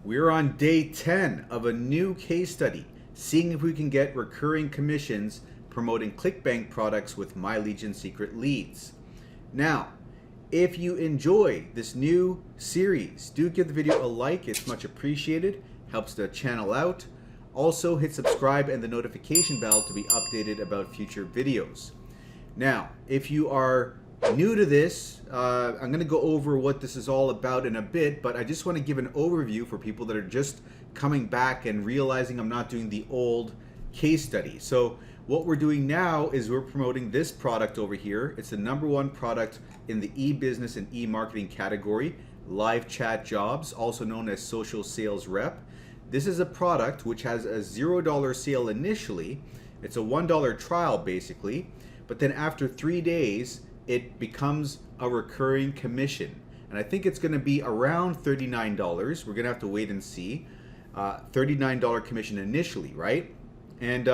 We're on day 10 of a new case study, seeing if we can get recurring commissions promoting Clickbank products with My Legion Secret leads. Now, if you enjoy this new series, do give the video a like, it's much appreciated, helps the channel out. Also hit subscribe and the notification bell to be updated about future videos. Now, if you are new to this, I'm going to go over what this is all about in a bit, but I just want to give an overview for people that are just coming back and realizing I'm not doing the old case study. So what we're doing now is we're promoting this product over here. It's the #1 product in the e-business and e-marketing category, live chat jobs, also known as social sales rep. This is a product which has a $0 sale initially. It's a $1 trial basically, but then after 3 days, it becomes a recurring commission. And I think it's going to be around $39. We're going to have to wait and see. $39 commission initially, right? And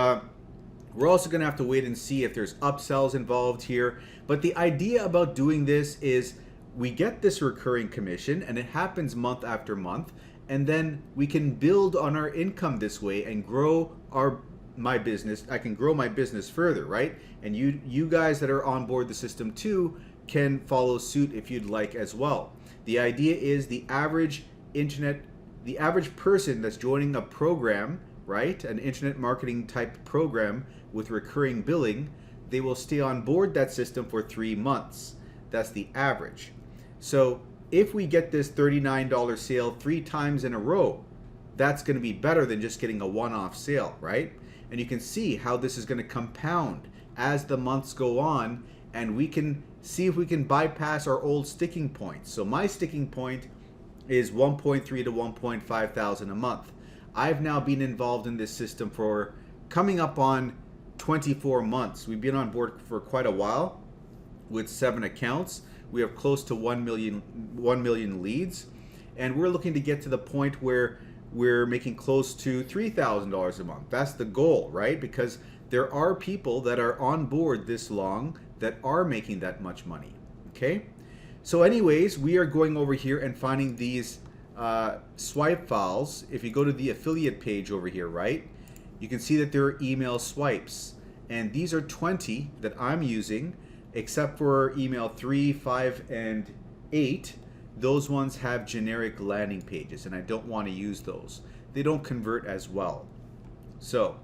we're also going to have to wait and see if there's upsells involved here. But the idea about doing this is we get this recurring commission and it happens month after month. And then we can build on our income this way and grow my business. I can grow my business further, right? And you guys that are on board the system too can follow suit if you'd like as well. The idea is the average person that's joining a program, right? An internet marketing type program with recurring billing, they will stay on board that system for 3 months. That's the average. So if we get this $39 sale 3 times in a row, that's going to be better than just getting a one-off sale, right? And you can see how this is going to compound as the months go on, and we can see if we can bypass our old sticking points. So my sticking point is 1.3 to 1.5 thousand a month. I've now been involved in this system for coming up on 24 months. We've been on board for quite a while with 7 accounts. We have close to 1 million leads, and we're looking to get to the point where we're making close to $3,000 a month. That's the goal, right? Because there are people that are on board this long that are making that much money, okay? So anyways, we are going over here and finding these swipe files. If you go to the affiliate page over here, right, you can see that there are email swipes. And these are 20 that I'm using, except for email 3, 5, and 8. Those ones have generic landing pages, and I don't want to use those. They don't convert as well. So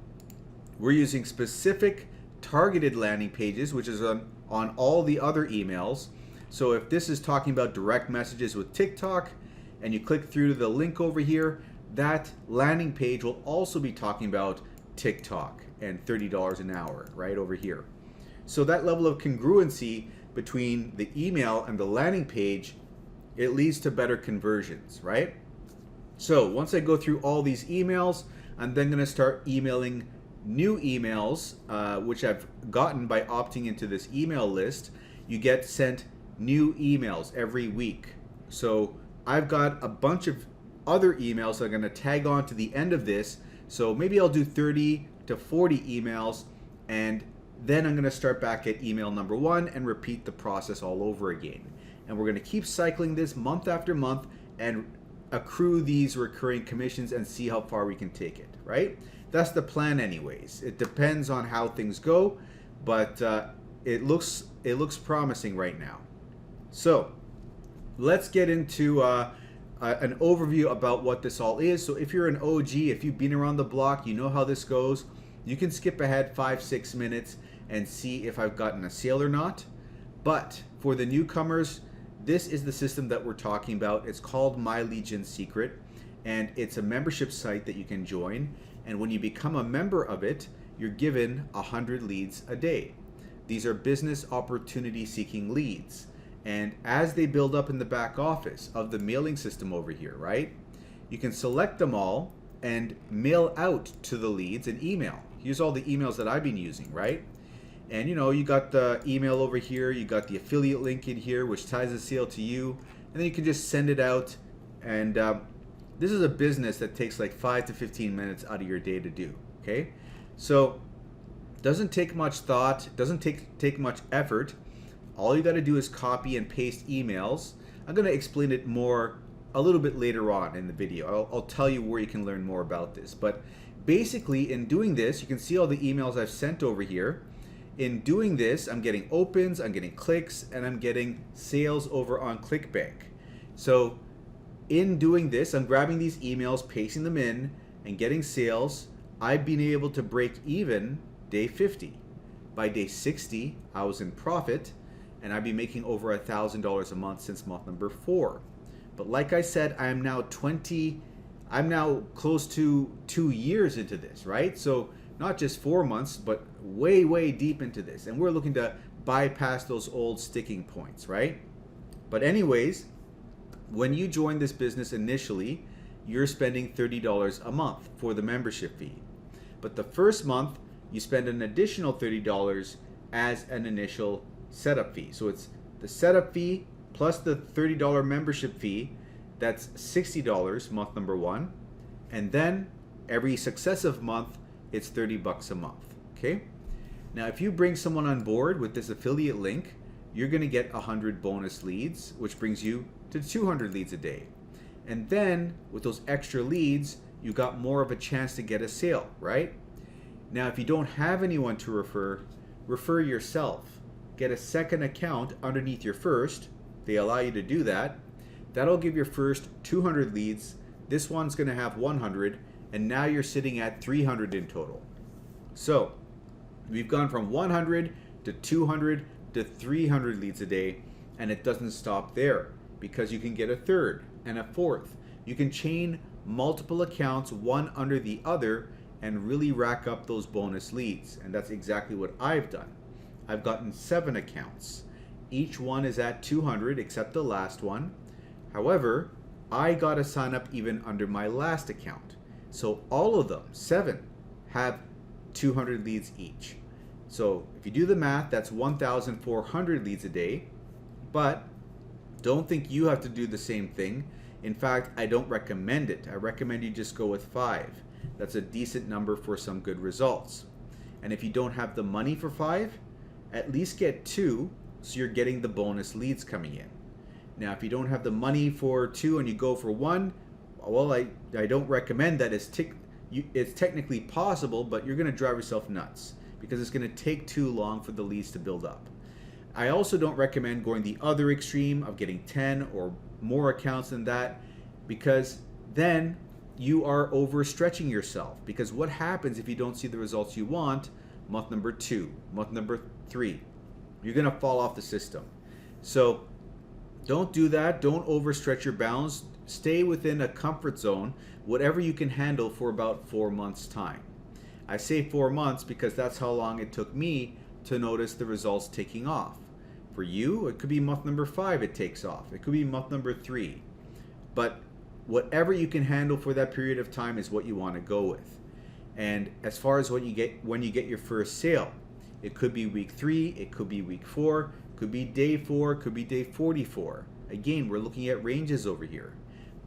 we're using specific targeted landing pages, which is on all the other emails. So if this is talking about direct messages with TikTok, and you click through to the link over here, that landing page will also be talking about TikTok and $30 an hour right over here. So that level of congruency between the email and the landing page, it leads to better conversions, right? So once I go through all these emails, I'm then going to start emailing new emails, which I've gotten by opting into this email list. You get sent new emails every week. So I've got a bunch of other emails that I'm going to tag on to the end of this. So maybe I'll do 30 to 40 emails, and then I'm going to start back at email #1 and repeat the process all over again. And we're going to keep cycling this month after month and accrue these recurring commissions and see how far we can take it, right? That's the plan anyways. It depends on how things go, but it looks promising right now. So let's get into an overview about what this all is. So if you're an OG, if you've been around the block, you know how this goes. You can skip ahead 5-6 minutes and see if I've gotten a sale or not. But for the newcomers, this is the system that we're talking about. It's called My Legion Secret, and it's a membership site that you can join. And when you become a member of it, you're given 100 leads a day. These are business opportunity seeking leads. And as they build up in the back office of the mailing system over here, right, you can select them all and mail out to the leads an email. Here's all the emails that I've been using, right? And you know, you got the email over here, you got the affiliate link in here, which ties the sale to you, and then you can just send it out. And this is a business that takes like 5 to 15 minutes out of your day to do, okay? So doesn't take much thought, doesn't take much effort. All you got to do is copy and paste emails. I'm going to explain it more a little bit later on in the video. I'll tell you where you can learn more about this. But basically, in doing this, you can see all the emails I've sent over here. In doing this, I'm getting opens, I'm getting clicks, and I'm getting sales over on Clickbank. So in doing this, I'm grabbing these emails, pasting them in, and getting sales. I've been able to break even day 50. By day 60, I was in profit, and I'd be making over $1,000 a month since month number 4. But like I said, I'm now close to 2 years into this, right? So not just 4 months, but way, way deep into this. And we're looking to bypass those old sticking points, right? But anyways, when you join this business initially, you're spending $30 a month for the membership fee. But the first month, you spend an additional $30 as an initial setup fee. So it's the setup fee plus the $30 membership fee. That's $60 month number 1. And then every successive month, it's $30 a month, okay? Now, if you bring someone on board with this affiliate link, you're gonna get 100 bonus leads, which brings you to 200 leads a day. And then with those extra leads, you got more of a chance to get a sale, right? Now, if you don't have anyone to refer yourself. Get a second account underneath your first. They allow you to do that. That'll give your first 200 leads. This one's gonna have 100, and now you're sitting at 300 in total. So we've gone from 100 to 200 to 300 leads a day, and it doesn't stop there because you can get a third and a fourth. You can chain multiple accounts one under the other and really rack up those bonus leads, and that's exactly what I've done. I've gotten 7 accounts. Each one is at 200 except the last one. However, I got to sign up even under my last account. So all of them, 7, have 200 leads each. So if you do the math, that's 1,400 leads a day. But don't think you have to do the same thing. In fact, I don't recommend it. I recommend you just go with 5. That's a decent number for some good results. And if you don't have the money for 5, at least get 2 so you're getting the bonus leads coming in. Now, if you don't have the money for 2 and you go for 1, well, I don't recommend that. It's technically possible, but you're going to drive yourself nuts because it's going to take too long for the leads to build up. I also don't recommend going the other extreme of getting 10 or more accounts than that, because then you are overstretching yourself. Because what happens if you don't see the results you want month number 2, month number 3? You're going to fall off the system. So don't do that. Don't overstretch your bounds. Stay within a comfort zone, whatever you can handle, for about 4 months' time. I say 4 months because that's how long it took me to notice the results taking off. For you, it could be month number 5 it takes off. It could be month number 3. But whatever you can handle for that period of time is what you want to go with. And as far as what you get when you get your first sale, it could be week 3, it could be week 4, could be day 4, could be day 44. Again, we're looking at ranges over here.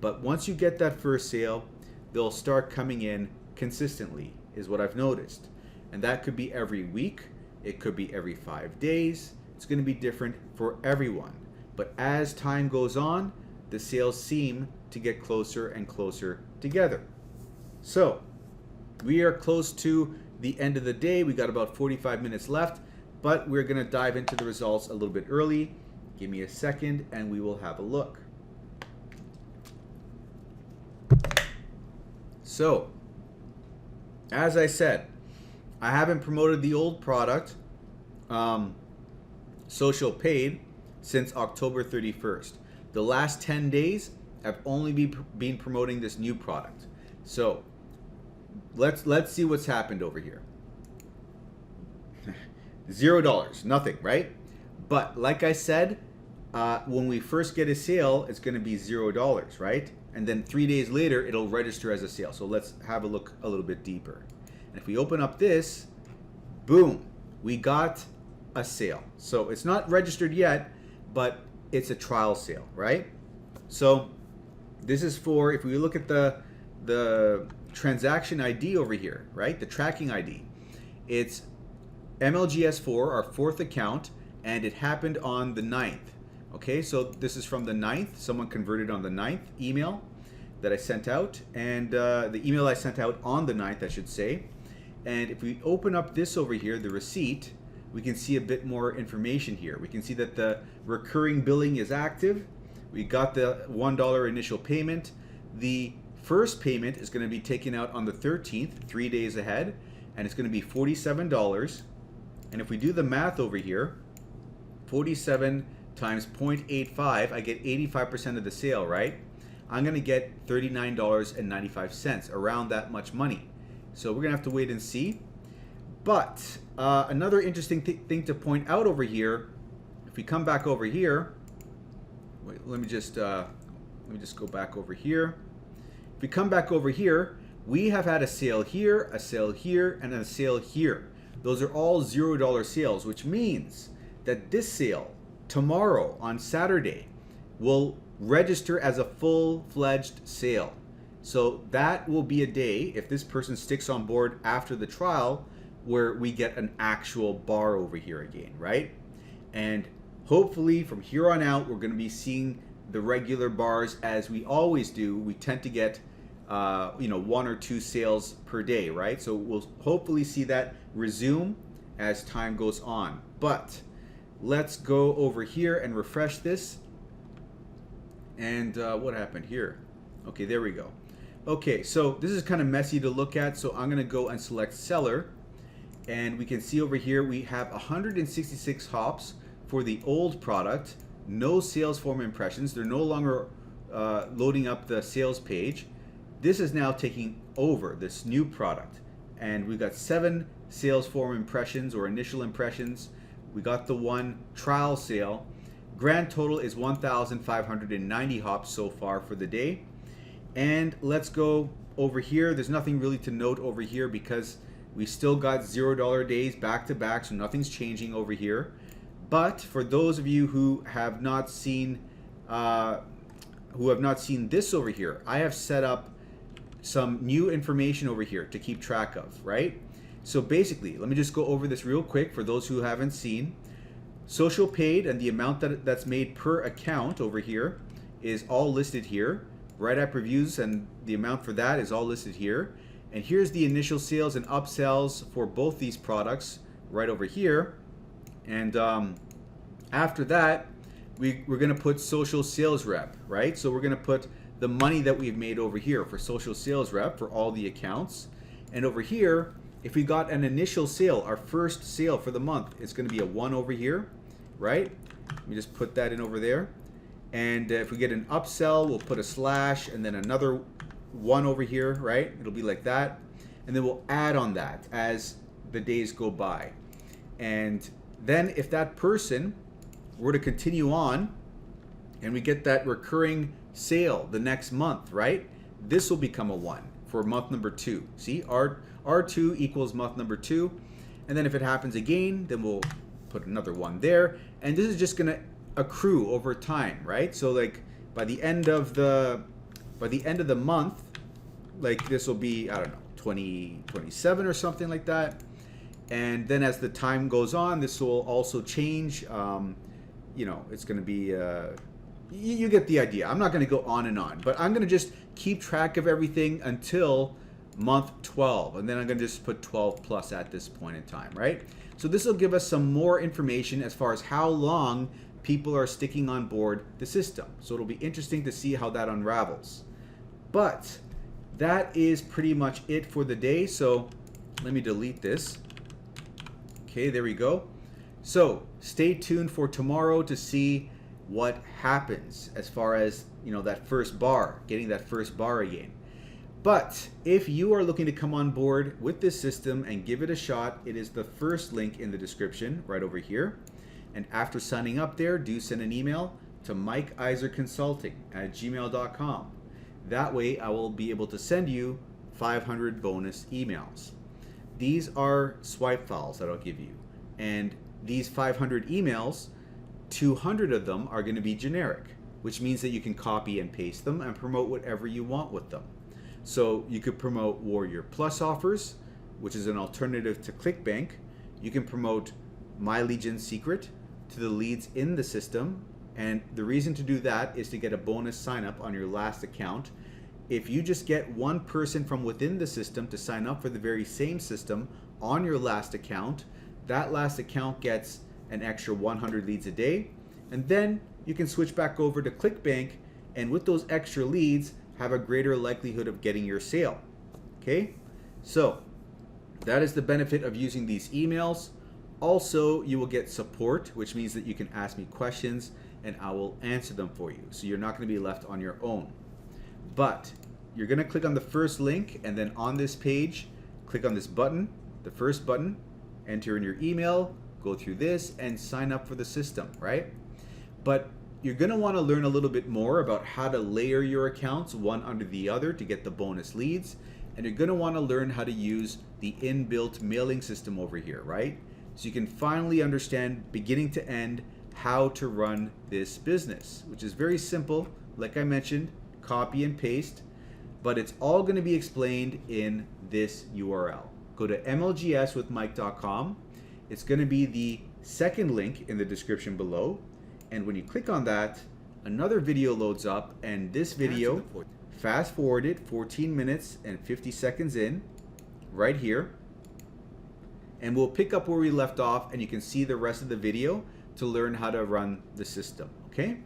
But once you get that first sale, they'll start coming in consistently, is what I've noticed. And that could be every week. It could be every 5 days. It's going to be different for everyone. But as time goes on, the sales seem to get closer and closer together. So we are close to the end of the day. We got about 45 minutes left, but we're going to dive into the results a little bit early. Give me a second and we will have a look. So, as I said, I haven't promoted the old product, Social Paid, since October 31st. The last 10 days, I've only been promoting this new product. So, let's see what's happened over here. $0, nothing, right? But like I said, when we first get a sale, it's going to be $0, right? And then 3 days later, it'll register as a sale. So let's have a look a little bit deeper. And if we open up this, boom, we got a sale. So it's not registered yet, but it's a trial sale, right? So this is for, if we look at the transaction ID over here, right? The tracking ID. It's MLGS4, our 4th account, and it happened on the 9th. Okay, so this is from the 9th. Someone converted on the 9th email that I sent out, and the email I sent out on the 9th, I should say. And if we open up this over here, the receipt, we can see a bit more information here. We can see that the recurring billing is active. We got the $1 initial payment. The first payment is going to be taken out on the 13th, 3 days ahead, and it's going to be $47. And if we do the math over here, 47 times 0.85, I get 85% of the sale, right? I'm going to get $39.95, around that much money. So we're going to have to wait and see. But another interesting thing to point out over here, if we come back over here, wait, let me just go back over here. If we come back over here, we have had a sale here, and a sale here. Those are all $0 sales, which means that this sale tomorrow on Saturday will register as a full-fledged sale. So that will be a day, if this person sticks on board after the trial, where we get an actual bar over here again, right? And hopefully from here on out, we're going to be seeing the regular bars as we always do. We tend to get 1 or 2 sales per day, right? So we'll hopefully see that resume as time goes on. But let's go over here and refresh this. And what happened here? Okay, there we go. Okay, so this is kind of messy to look at, so I'm going to go and select seller. And we can see over here we have 166 hops for the old product. No sales form impressions. They're no longer loading up the sales page. This is now taking over this new product. And we've got 7 sales form impressions or initial impressions. We got the 1 trial sale. Grand total is 1,590 hops so far for the day. And let's go over here. There's nothing really to note over here because we still got $0 days back to back, so nothing's changing over here. But for those of you who have not seen this over here, I have set up some new information over here to keep track of, right? So basically, let me just go over this real quick for those who haven't seen. Social paid and the amount that's made per account over here is all listed here. WriteAppReviews and the amount for that is all listed here. And here's the initial sales and upsells for both these products right over here. And after that, we're going to put social sales rep, right? So we're going to put the money that we've made over here for social sales rep for all the accounts. And over here, if we got an initial sale, our first sale for the month, it's going to be a 1 over here, right? Let me just put that in over there. And if we get an upsell, we'll put a slash and then another 1 over here, right? It'll be like that. And then we'll add on that as the days go by. And then if that person were to continue on and we get that recurring sale the next month, right? This will become a 1 for month number 2. See, R2 equals month number 2. And then if it happens again, then we'll put another 1 there. And this is just going to accrue over time, right? So like by the end of the month, like this will be, I don't know, 2027 or something like that. And then as the time goes on, this will also change. It's going to be, you get the idea. I'm not going to go on and on, but I'm going to just keep track of everything until month 12. And then I'm going to just put 12 plus at this point in time, right? So this will give us some more information as far as how long people are sticking on board the system. So it'll be interesting to see how that unravels. But that is pretty much it for the day. So let me delete this. Okay, there we go. So stay tuned for tomorrow to see what happens as far as, that first bar, getting that first bar again. But if you are looking to come on board with this system and give it a shot, it is the first link in the description right over here. And after signing up there, do send an email to mikeiserconsulting@gmail.com. That way I will be able to send you 500 bonus emails. These are swipe files that I'll give you. And these 500 emails, 200 of them are going to be generic, which means that you can copy and paste them and promote whatever you want with them. So you could promote Warrior Plus offers, which is an alternative to Clickbank. You can promote My Legion Secret to the leads in the system And the reason to do that is to get a bonus sign up on your last account. If you just get one person from within the system to sign up for the very same system on your last account, that last account gets an extra 100 leads a day. And then you can switch back over to Clickbank, and with those extra leads, have a greater likelihood of getting your sale. Okay? So that is the benefit of using these emails. Also, you will get support, which means that you can ask me questions and I will answer them for you. So you're not going to be left on your own. But you're going to click on the first link, and then on this page, click on this button, the first button, enter in your email, go through this, and sign up for the system, right? But you're going to want to learn a little bit more about how to layer your accounts one under the other to get the bonus leads. And you're going to want to learn how to use the inbuilt mailing system over here, right? So you can finally understand, beginning to end, how to run this business, which is very simple. Like I mentioned, copy and paste, but it's all going to be explained in this URL. Go to MLGSwithmike.com. It's going to be the second link in the description below. And when you click on that, another video loads up, and this video, fast forward it 14 minutes and 50 seconds in, right here. And we'll pick up where we left off, and you can see the rest of the video to learn how to run the system, okay?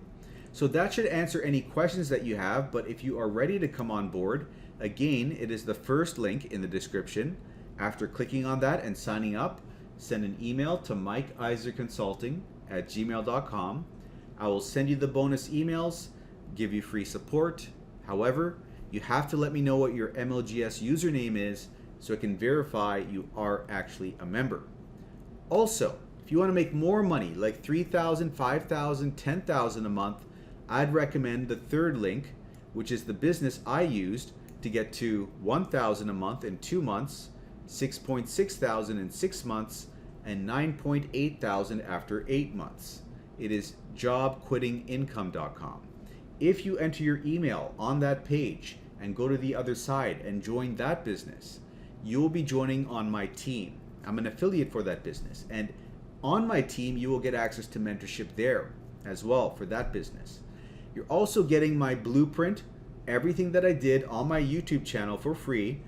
So that should answer any questions that you have, but if you are ready to come on board, again, it is the first link in the description. After clicking on that and signing up, send an email to mikeiserconsulting@gmail.com. I will send you the bonus emails, give you free support. However, you have to let me know what your MLGS username is so I can verify you are actually a member. Also, if you want to make more money, like $3,000, $5,000, $10,000 a month, I'd recommend the third link, which is the business I used to get to $1,000 a month in 2 months, $6,600 in 6 months, and $9,800 after 8 months. It is jobquittingincome.com. If you enter your email on that page and go to the other side and join that business, you will be joining on my team. I'm an affiliate for that business, and on my team you will get access to mentorship there as well for that business. You're also getting my blueprint, everything that I did on my YouTube channel for free,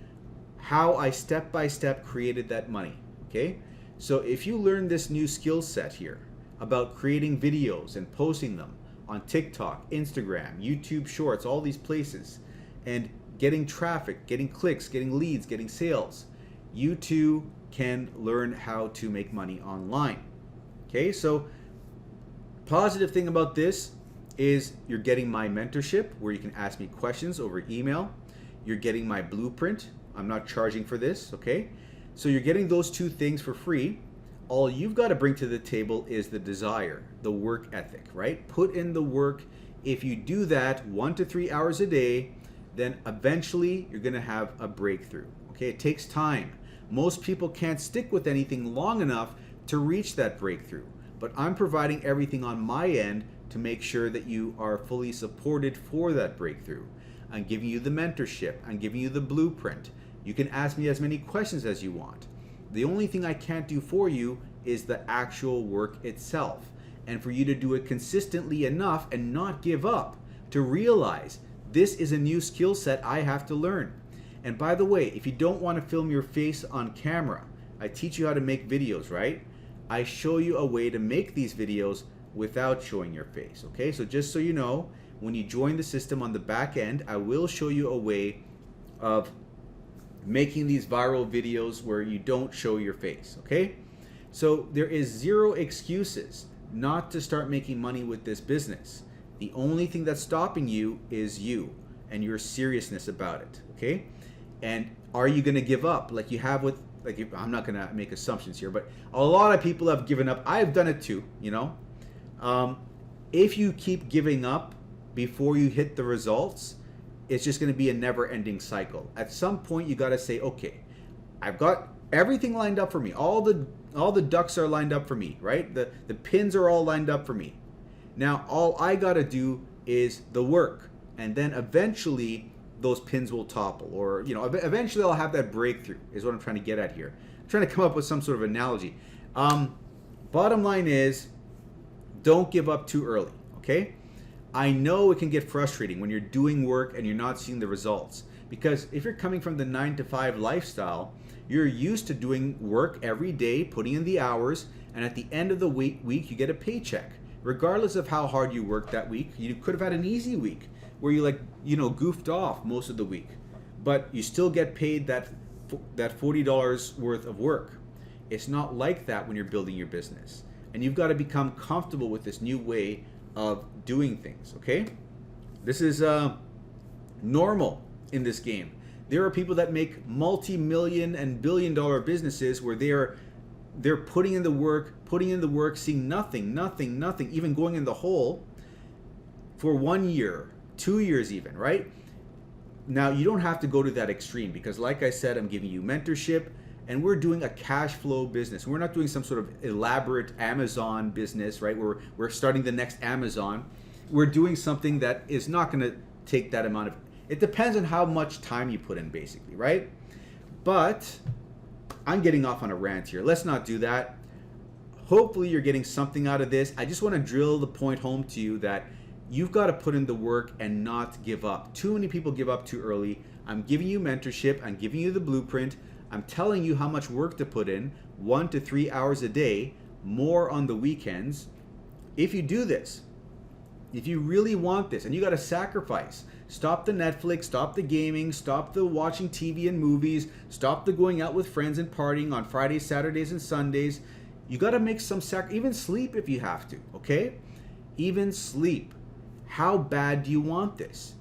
how I step by step created that money. Okay, so if you learn this new skill set here about creating videos and posting them on TikTok, Instagram, YouTube Shorts, all these places, and getting traffic, getting clicks, getting leads, getting sales, you too can learn how to make money online. Okay, so positive thing about this is you're getting my mentorship where you can ask me questions over email. You're getting my blueprint. I'm not charging for this, okay? So you're getting those two things for free. All you've got to bring to the table is the desire, the work ethic, right? Put in the work. If you do that 1 to 3 hours a day, then eventually you're going to have a breakthrough, okay? It takes time. Most people can't stick with anything long enough to reach that breakthrough, but I'm providing everything on my end to make sure that you are fully supported for that breakthrough. I'm giving you the mentorship. I'm giving you the blueprint. You can ask me as many questions as you want. The only thing I can't do for you is the actual work itself, and for you to do it consistently enough and not give up, to realize this is a new skill set I have to learn. And by the way, if you don't want to film your face on camera, I teach you how to make videos, right? I show you a way to make these videos without showing your face, okay? So just so you know, when you join the system on the back end, I will show you a way of making these viral videos where you don't show your face, okay? So there is zero excuses not to start making money with this business. The only thing that's stopping you is you and your seriousness about it, okay? And are you gonna give up like you have with, I'm not gonna make assumptions here, but a lot of people have given up. I've done it too, you know? If you keep giving up before you hit the results, it's just going to be a never-ending cycle. At some point, you got to say, okay, I've got everything lined up for me. All the ducks are lined up for me, right? The pins are all lined up for me. Now, all I got to do is the work, and then eventually those pins will topple, or eventually I'll have that breakthrough. Is what I'm trying to get at here. I'm trying to come up with some sort of analogy. Bottom line is, don't give up too early. okay? I know it can get frustrating when you're doing work and you're not seeing the results, because if you're coming from the 9-to-5 lifestyle, you're used to doing work every day, putting in the hours, and at the end of the week you get a paycheck. Regardless of how hard you worked that week, you could have had an easy week where you goofed off most of the week, but you still get paid that $40 worth of work. It's not like that when you're building your business, and you've got to become comfortable with this new way of doing things, okay? This is normal in this game. There are people that make multi-million and billion-dollar businesses where they're putting in the work, seeing nothing, even going in the hole for 1 year, 2 years even, right? Now, you don't have to go to that extreme, because like I said, I'm giving you mentorship, and we're doing a cash flow business. We're not doing some sort of elaborate Amazon business, right? We're starting the next Amazon. We're doing something that is not going to take that amount of, it depends on how much time you put in, basically, right? But I'm getting off on a rant here. Let's not do that. Hopefully you're getting something out of this. I just want to drill the point home to you that you've got to put in the work and not give up. Too many people give up too early. I'm giving you mentorship. I'm giving you the blueprint. I'm telling you how much work to put in, 1 to 3 hours a day, more on the weekends. If you do this, if you really want this, and you got to sacrifice, stop the Netflix, stop the gaming, stop the watching TV and movies, stop the going out with friends and partying on Fridays, Saturdays, and Sundays. You got to make some even sleep if you have to, okay? Even sleep. How bad do you want this?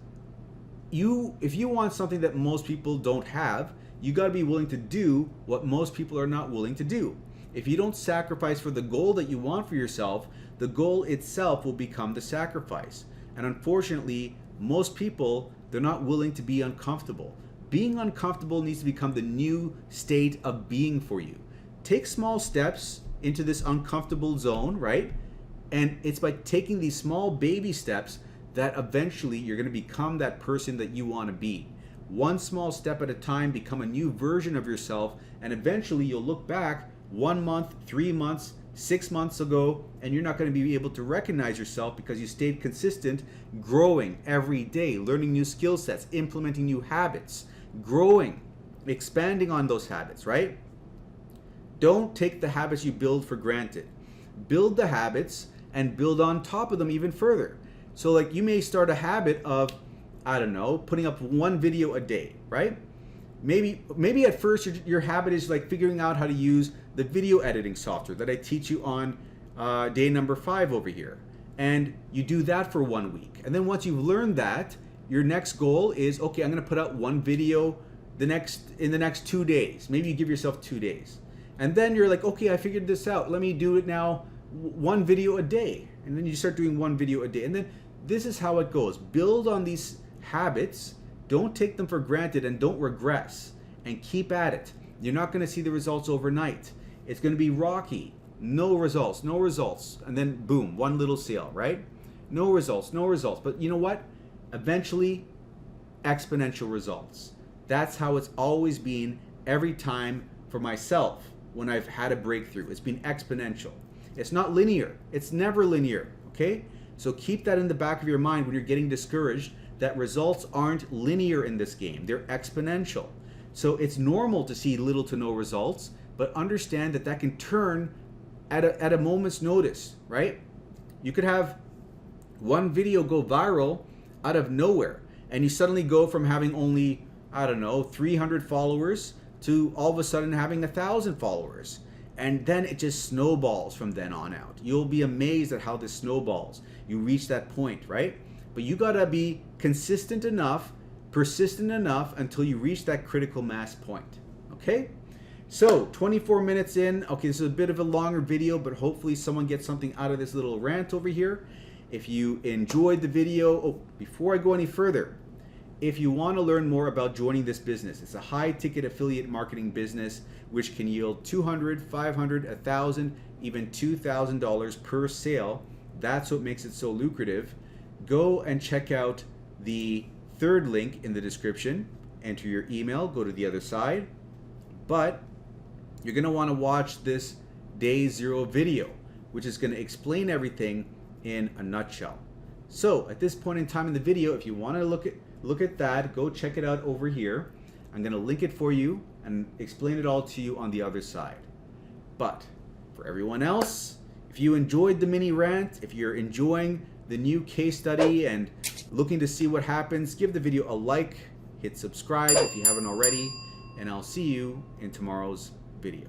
If you want something that most people don't have, you got to be willing to do what most people are not willing to do. If you don't sacrifice for the goal that you want for yourself, the goal itself will become the sacrifice. And unfortunately, most people, they're not willing to be uncomfortable. Being uncomfortable needs to become the new state of being for you. Take small steps into this uncomfortable zone, right? And it's by taking these small baby steps that eventually you're going to become that person that you want to be. One small step at a time, become a new version of yourself, and eventually you'll look back 1 month, 3 months, 6 months ago, and you're not going to be able to recognize yourself because you stayed consistent, growing every day, learning new skill sets, implementing new habits, growing, expanding on those habits, right? Don't take the habits you build for granted. Build the habits and build on top of them even further. So like you may start a habit of, I don't know, putting up 1 video a day, right? Maybe at first your habit is like figuring out how to use the video editing software that I teach you on day number 5 over here. And you do that for 1 week. And then once you've learned that, your next goal is, okay, I'm gonna put out 1 video in the next 2 days. Maybe you give yourself 2 days. And then you're like, okay, I figured this out. Let me do it now, 1 video a day. And then you start doing 1 video a day. And then this is how it goes. Build on these habits. Don't take them for granted and don't regress, and keep at it. You're not going to see the results overnight. It's going to be rocky. No results, and then boom, 1 little sale, right? No results. But you know what? Eventually, exponential results. That's how it's always been every time for myself when I've had a breakthrough. It's been exponential. It's not linear. It's never linear, okay? So keep that in the back of your mind when you're getting discouraged, that results aren't linear in this game. They're exponential. So it's normal to see little to no results, but understand that can turn at a moment's notice, right? You could have 1 video go viral out of nowhere, and you suddenly go from having only, I don't know, 300 followers to all of a sudden having 1,000 followers. And then it just snowballs from then on out. You'll be amazed at how this snowballs. You reach that point, right? But you gotta be consistent enough, persistent enough until you reach that critical mass point, okay? So 24 minutes in. Okay, this is a bit of a longer video, but hopefully someone gets something out of this little rant over here. If you enjoyed the video, before I go any further, if you want to learn more about joining this business, it's a high-ticket affiliate marketing business which can yield $200, $500, $1,000, even $2,000 per sale. That's what makes it so lucrative. Go and check out the 3rd link in the description. Enter your email, go to the other side. But you're going to want to watch this day 0 video, which is going to explain everything in a nutshell. So at this point in time in the video, if you want to look at that, go check it out over here. I'm going to link it for you and explain it all to you on the other side. But for everyone else, if you enjoyed the mini rant, if you're enjoying the new case study and looking to see what happens, give the video a like, hit subscribe if you haven't already, and I'll see you in tomorrow's video.